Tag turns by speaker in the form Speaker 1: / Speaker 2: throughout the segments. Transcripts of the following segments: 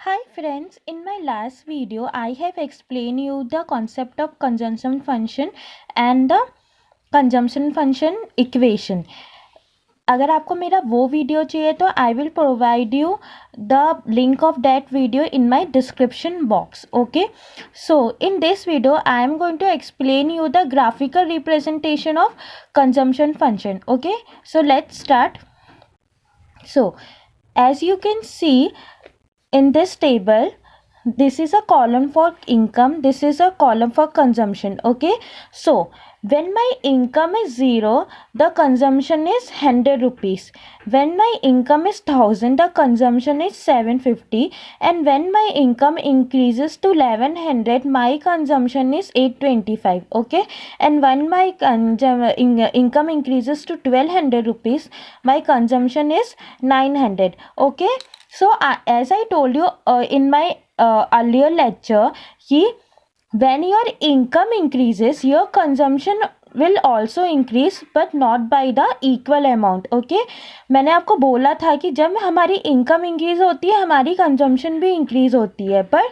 Speaker 1: Hi friends, in my last video I have explained you the concept of consumption function and the consumption function equation. अगर आपको मेरा वो video चाहिए तो I will provide you the link of that video in my description box. Okay, so in this video I am going to explain you the graphical representation of consumption function. Okay, so let's start. So as you can see in this table, this is a column for income, this is a column for consumption. Okay, so when my income is 0, the consumption is 100 rupees. When my income is 1000, the consumption is 750. And when my income increases to 1100, my consumption is 825. Okay, and when my income increases to 1200 rupees, my consumption is 900. Okay, so as I told you in my earlier lecture, when your income increases, your consumption will also increase but not by the equal amount. Okay, मैंने आपको बोला था कि जब हमारी income increase होती है हमारी कंजम्पशन भी इंक्रीज होती है, पर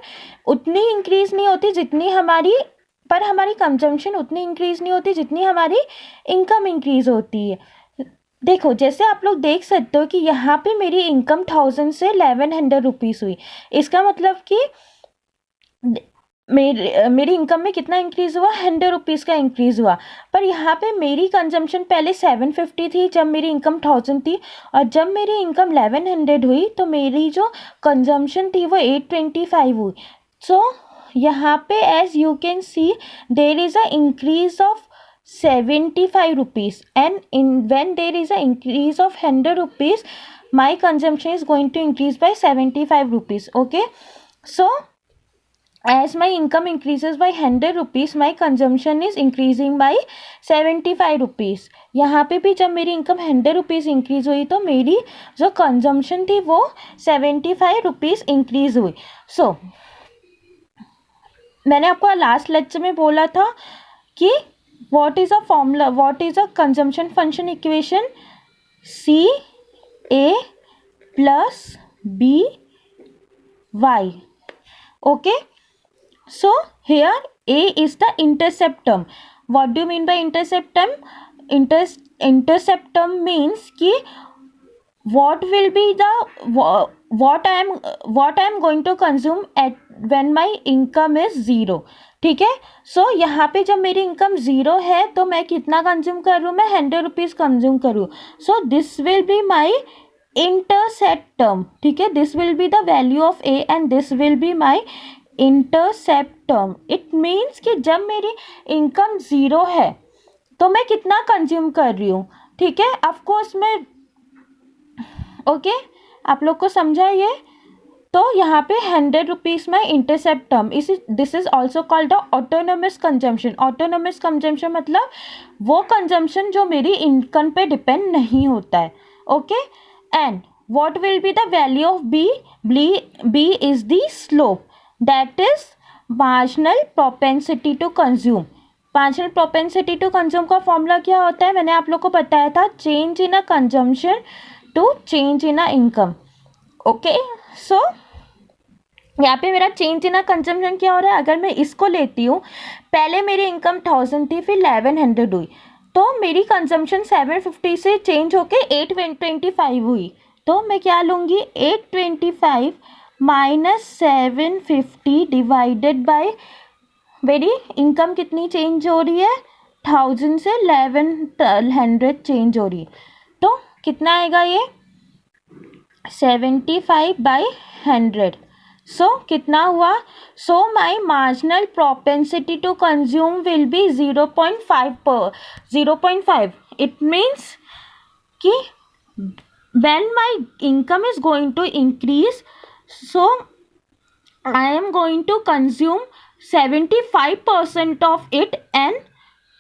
Speaker 1: उतनी इंक्रीज नहीं होती जितनी हमारी कंजम्पशन उतनी इंक्रीज नहीं होती जितनी हमारी इनकम इंक्रीज होती है. देखो, जैसे आप लोग देख सकते हो कि यहाँ पे मेरी इनकम 1000 से 1100 रुपीज़ हुई. इसका मतलब कि मेरी इनकम में कितना इंक्रीज़ हुआ, 100 रुपीज़ का इंक्रीज़ हुआ. पर यहाँ पे मेरी कंजम्पशन पहले 750 थी जब मेरी इनकम 1000 थी, और जब मेरी इनकम 1100 हुई तो मेरी जो कंजम्पशन थी वो 825 हुई. सो यहाँ पे as you can see there is a increase of 75 rupees, and when there is an increase of 100 rupees, my consumption is going to increase by 75 rupees. Okay, so as my income increases by 100 rupees, my consumption is increasing by 75 rupees. यहाँ पे भी जब मेरी income 100 rupees increase हुई तो मेरी जो consumption थी वो 75 रुपीज़ इंक्रीज़ हुई. सो मैंने आपको लास्ट लेक्चर में बोला था कि what is a formula, what is a consumption function equation? CA plus BY. Okay, so here A is the intercept term. What do you mean by intercept term? Intercept term means कि what will be the what I am going to consume at when my income is 0. ठीक है, सो यहाँ पे जब मेरी income 0 है तो मैं कितना कंज्यूम कर रहा हूँ, मैं 100 रुपीज़ कंज्यूम करूँ. So this will be my intercept term. ठीक है, this will be the value of A and this will be my intercept term. It means कि जब मेरी इनकम 0 है तो मैं कितना कंज्यूम कर रही हूँ. ठीक है, ऑफकोर्स मैं ओके आप लोग को समझा ये. तो यहाँ पे 100 रुपीज़ में intercept term, this is also called autonomous consumption. Autonomous consumption मतलब वो कंजम्पशन जो मेरी इनकम पे डिपेंड नहीं होता है. Okay, and what will be the value of b? B is the slope, that is marginal propensity to consume. Marginal propensity to consume का formula क्या होता है, मैंने आप लोग को बताया था, change in a consumption to change in a income. Okay, so यहाँ पे मेरा चेंज इन कंजम्पशन क्या हो रहा है, अगर मैं इसको लेती हूँ, पहले मेरी इनकम 1000 थी फिर 1100 हुई, तो मेरी कंजम्पशन 750 से चेंज होके 825 हुई. तो मैं क्या लूँगी, 825 माइनस 750 डिवाइडेड बाय मेरी इनकम कितनी चेंज हो रही है, 1000 से 1100 चेंज हो रही है. तो कितना आएगा ये, 75 by 100. सो कितना हुआ, so my marginal propensity to consume will be 0.5. It means कि when my income is going to increase, so I am going to consume 75% of it and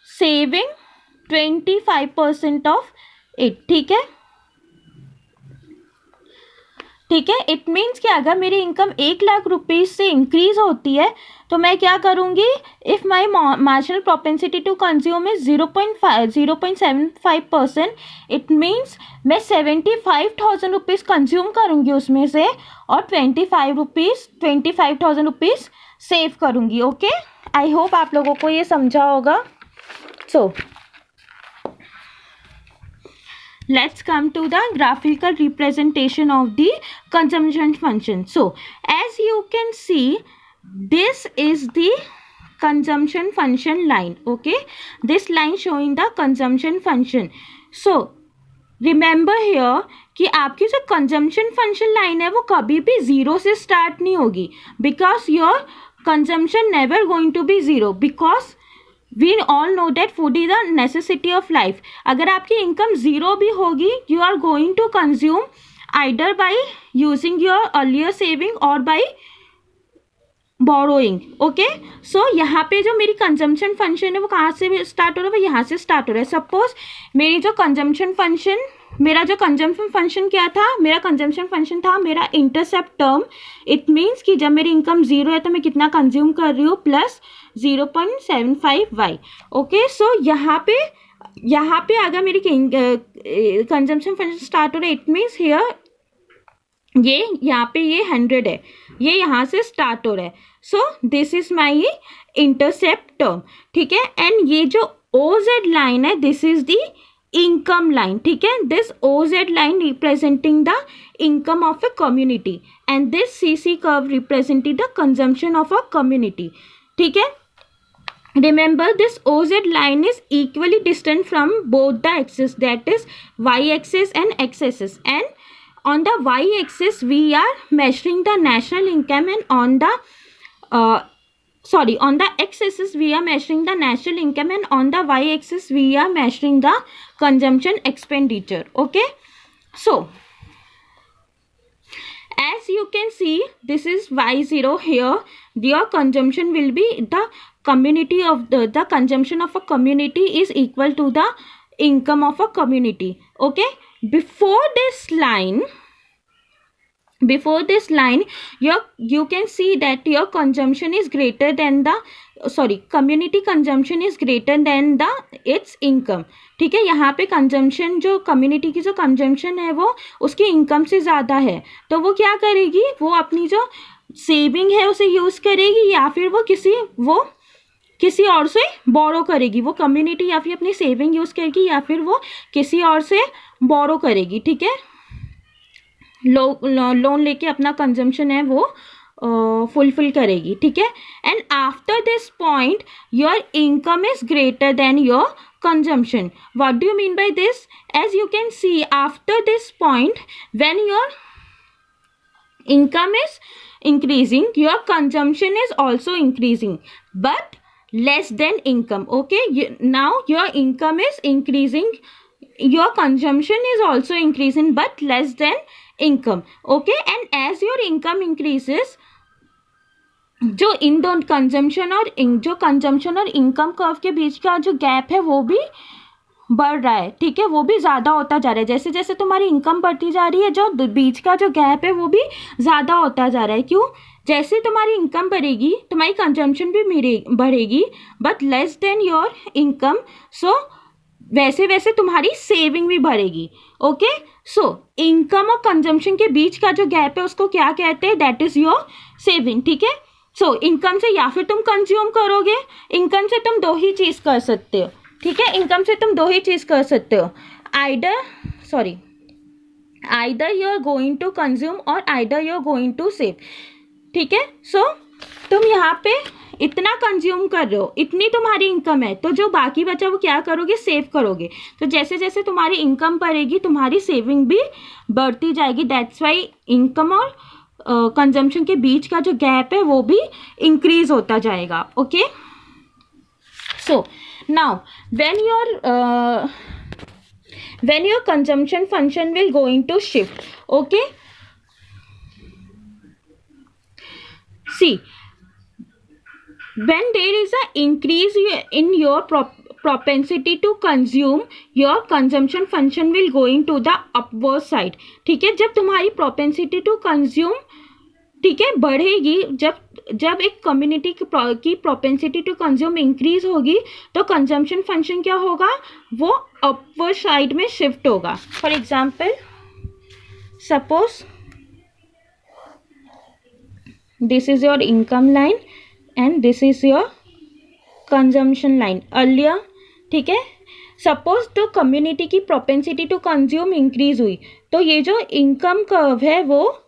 Speaker 1: saving 25% of it. ठीक है, ठीक है, it means कि अगर मेरी income 1 lakh rupees से increase होती है तो मैं क्या करूंगी, if my marginal propensity to consume is 0.75%, it means मैं 75,000 रुपीज कंज्यूम करूंगी उसमें से और 25,000 रुपीज सेव करूंगी. ओके, आई होप आप लोगों को ये समझा होगा. सो let's come to the graphical representation of the consumption function. So as you can see, this is the consumption function line. Okay, this line showing the consumption function. So remember here कि आपकी जो consumption function line है वो कभी भी zero से start नहीं होगी, because your consumption never going to be zero, because we all know that food is the necessity of life. अगर आपकी इनकम जीरो भी होगी, you are going to consume either by using your earlier saving or by borrowing. Okay, so यहाँ पे जो मेरी consumption function है वो कहाँ से स्टार्ट हो रहा है, वो यहाँ से स्टार्ट हो रहा है. सपोज मेरी जो कंजम्पशन फंक्शन, मेरा जो कंजम्पशन फंक्शन क्या था, मेरा कंजम्पशन फंक्शन था मेरा इंटरसेप्ट टर्म. इट मीन्स कि जब मेरी इनकम जीरो है तो मैं कितना कंज्यूम कर रही हूँ, प्लस 0.75y. ओके, सो यहाँ पे अगर मेरी कंजम्पशन फंक्शन स्टार्ट हो रहा है, इट मीन्स हियर ये यहाँ पे ये 100 है, ये यहाँ से स्टार्ट हो रहा है. So this is my intercept term. ठीक है, एंड ये जो OZ लाइन है, this is the income line. ठीक है, this OZ line representing the income of a community and this CC curve representing the consumption of a community. ठीक है, remember this OZ line is equally distant from both the axes, that is y axis and x axis, and on the y axis we are measuring the national income and on the on the x-axis we are measuring the national income and on the y-axis we are measuring the consumption expenditure. Okay, so as you can see, this is y0 here. Your consumption will be the community of the consumption of a community is equal to the income of a community. Okay, before this line you can see that your consumption is greater than the community consumption is greater than the its income. ठीक है, यहाँ पे consumption जो community की जो consumption है वो उसकी इनकम से ज़्यादा है, तो वो क्या करेगी, वो अपनी जो सेविंग है उसे यूज़ करेगी या फिर वो किसी और से बोरो करेगी. वो कम्युनिटी या फिर अपनी सेविंग यूज़ करेगी या फिर वो किसी और से बोरो करेगी. ठीक है, लोन लेके अपना कंजम्पशन है वो फुलफिल करेगी. ठीक है, and after this point your income is greater than your consumption. What do you mean by this? As you can see, after this point, when your income is increasing, your consumption is also increasing, but less than income. Okay, now your income is increasing, your consumption is also increasing, but less than income. Okay, and as your income increases, जो इन दोनों consumption और income curve के बीच का जो gap है वो भी बढ़ रहा है. ठीक है, वो भी ज़्यादा होता जा रहा है. जैसे जैसे तुम्हारी इनकम बढ़ती जा रही है, जो बीच का जो गैप है वो भी ज़्यादा होता जा रहा है. क्यों? जैसे तुम्हारी इनकम बढ़ेगी तुम्हारी कंजम्पशन भी बढ़ेगी, but less than your income. So वैसे वैसे तुम्हारी सेविंग भी बढ़ेगी. ओके, सो इनकम और कंजम्पशन के बीच का जो गैप है उसको क्या कहते हैं, दैट इज़ योर सेविंग. ठीक है, सो इनकम से या फिर तुम कंज्यूम करोगे, इनकम से तुम दो ही चीज़ कर सकते हो. ठीक है, इनकम से तुम दो ही चीज़ कर सकते हो, either you are going to consume और either you are going to save. ठीक है, सो तुम यहाँ पे इतना कंज्यूम कर रहे हो, इतनी तुम्हारी इनकम है, तो जो बाकी बचा वो क्या करोगे, सेव करोगे. तो जैसे जैसे तुम्हारी इनकम बढ़ेगी तुम्हारी सेविंग भी बढ़ती जाएगी. दैट्स वाई इनकम और कंजम्पशन के बीच का जो गैप है वो भी इंक्रीज होता जाएगा. Okay, so now when your consumption function will going to shift. Okay, see, when there is a increase in your propensity to consume, your consumption function will going to the upward side. ठीक है, जब तुम्हारी propensity to consume, ठीक है, बढ़ेगी, जब एक community की प्रोपेंसिटी टू कंज्यूम इंक्रीज होगी तो कंजम्पशन फंक्शन क्या होगा, वो अपवर्ड साइड में शिफ्ट होगा. For example, suppose this is your income line and this is your consumption line earlier. ठीक है, सपोज तो कम्युनिटी की प्रोपेंसिटी टू कंज्यूम इंक्रीज हुई तो ये जो इनकम कर्व है वो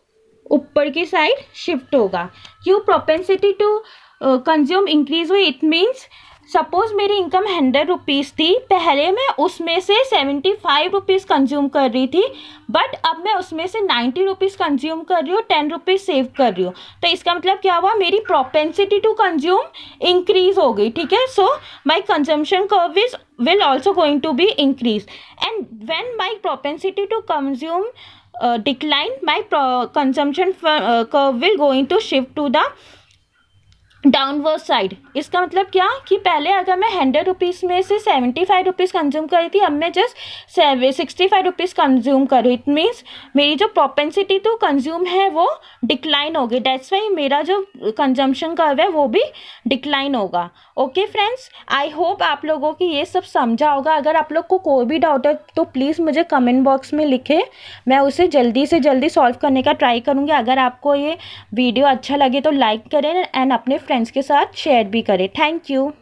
Speaker 1: ऊपर की साइड शिफ्ट होगा. क्यों प्रोपेंसिटी टू कंज्यूम इंक्रीज हुई, इट मीन्स सपोज मेरी इनकम 100 रुपीज़ थी, पहले मैं उसमें से 75 रुपीज़ कंज्यूम कर रही थी, बट अब मैं उसमें से 90 रुपीज़ कंज्यूम कर रही हूँ, 10 रुपीज़ सेव कर रही हूँ. तो इसका मतलब क्या हुआ, मेरी प्रोपेंसिटी टू कंज्यूम इंक्रीज हो गई. ठीक है, so my consumption curve is will also going to be increase, and when my propensity to consume decline, my consumption curve will going to shift to the downward side. इसका मतलब क्या कि पहले अगर मैं 100 रुपीज़ में से 75 रुपीज़ कंज्यूम कर रही थी, अब मैं जस्ट 65 रुपीज़ कंज्यूम कर रही. इट मीन्स मेरी जो प्रोपेंसिटी टू कंज्यूम है वो डिक्लाइन होगी. दैट्स वाई मेरा जो कंजम्पशन कर्व है वो भी डिक्लाइन होगा. ओके फ्रेंड्स, आई होप आप लोगों की ये सब समझा होगा. अगर आप लोग को कोई भी डाउट है तो प्लीज़ मुझे कमेंट बॉक्स में लिखें, मैं उसे जल्दी से जल्दी सॉल्व करने का ट्राई करूँगी. अगर आपको ये वीडियो अच्छा लगे तो लाइक करें एंड अपने फ्रेंड्स के साथ शेयर भी करें. Thank you.